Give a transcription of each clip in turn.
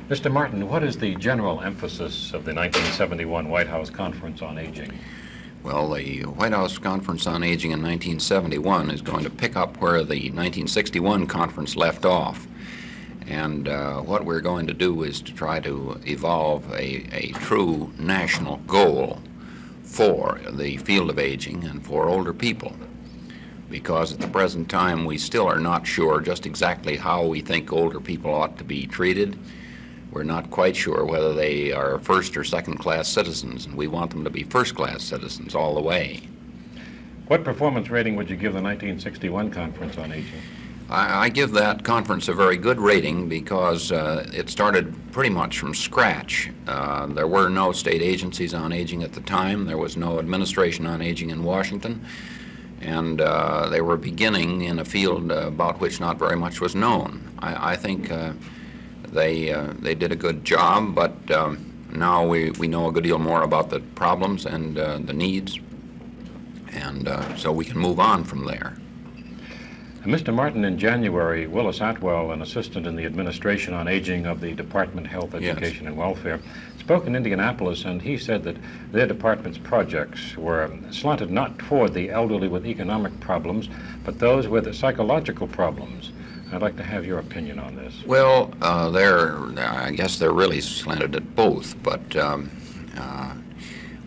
Mr. Martin, what is the general emphasis of the 1971 White House Conference on Aging? Well, the White House Conference on Aging in 1971 is going to pick up where the 1961 conference left off. And what we're going to do is to try to evolve a true national goal for the field of aging and for older people. Because at the present time, we still are not sure just exactly how we think older people ought to be treated. We're not quite sure whether they are first or second class citizens, and we want them to be first class citizens all the way. What performance rating would you give the 1961 Conference on Aging? I give that conference a very good rating because it started pretty much from scratch. There were no state agencies on aging at the time. There was no administration on aging in Washington. And they were beginning in a field about which not very much was known. I think they did a good job, but now we know a good deal more about the problems and the needs, and so we can move on from there. Mr. Martin, in January, Willis Atwell, an assistant in the Administration on Aging of the Department of Health, Education, and Welfare, spoke in Indianapolis, and he said that their department's projects were slanted not toward the elderly with economic problems, but those with psychological problems. I'd like to have your opinion on this. Well, I guess they're really slanted at both, but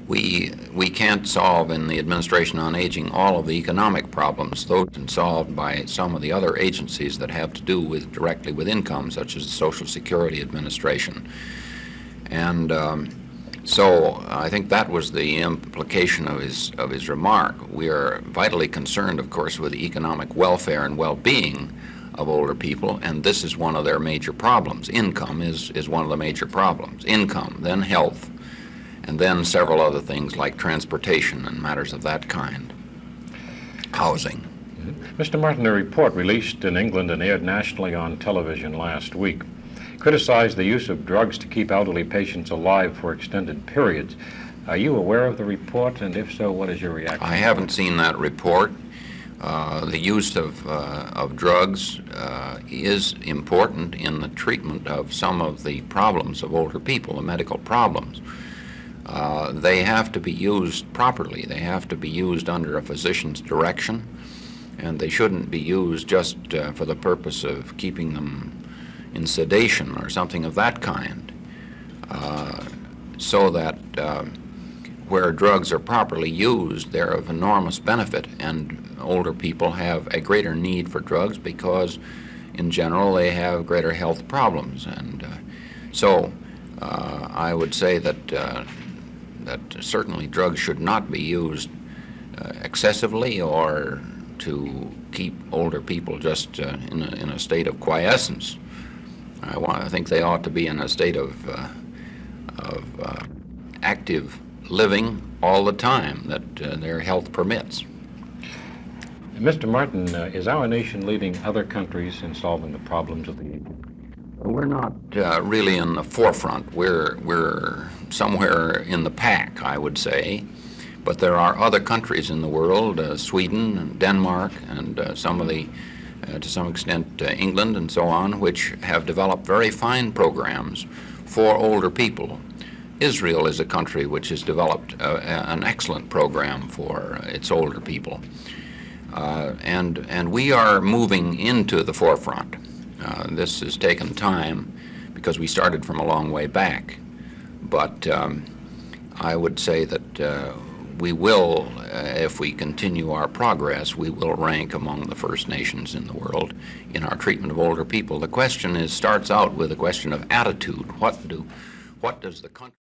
we can't solve in the Administration on Aging all of the economic problems. Those are solved by some of the other agencies that have to do directly with income, such as the Social Security Administration. And so I think that was the implication of his remark. We are vitally concerned, of course, with the economic welfare and well-being of older people, and this is one of their major problems. Income is one of the major problems. Income, then health, and then several other things like transportation and matters of that kind. Housing. Mr. Martin, a report released in England and aired nationally on television last week criticized the use of drugs to keep elderly patients alive for extended periods. Are you aware of the report, and if so, what is your reaction? I haven't seen that report. The use of drugs is important in the treatment of some of the problems of older people, the medical problems. They have to be used properly. They have to be used under a physician's direction, and they shouldn't be used just for the purpose of keeping them in sedation or something of that kind. So that where drugs are properly used, they're of enormous benefit, and older people have a greater need for drugs because, in general, they have greater health problems. And so I would say that certainly drugs should not be used excessively or to keep older people just in a state of quiescence. I think they ought to be in a state of active living all the time that their health permits. Mr. Martin, is our nation leading other countries in solving the problems of the aging? We're not really in the forefront. We're somewhere in the pack, I would say. But there are other countries in the world, Sweden and Denmark, and some of the, to some extent, England and so on, which have developed very fine programs for older people. Israel is a country which has developed an excellent program for its older people. And we are moving into the forefront. This has taken time because we started from a long way back. But I would say that we will, if we continue our progress, we will rank among the first nations in the world in our treatment of older people. The question starts out with a question of attitude. What does the country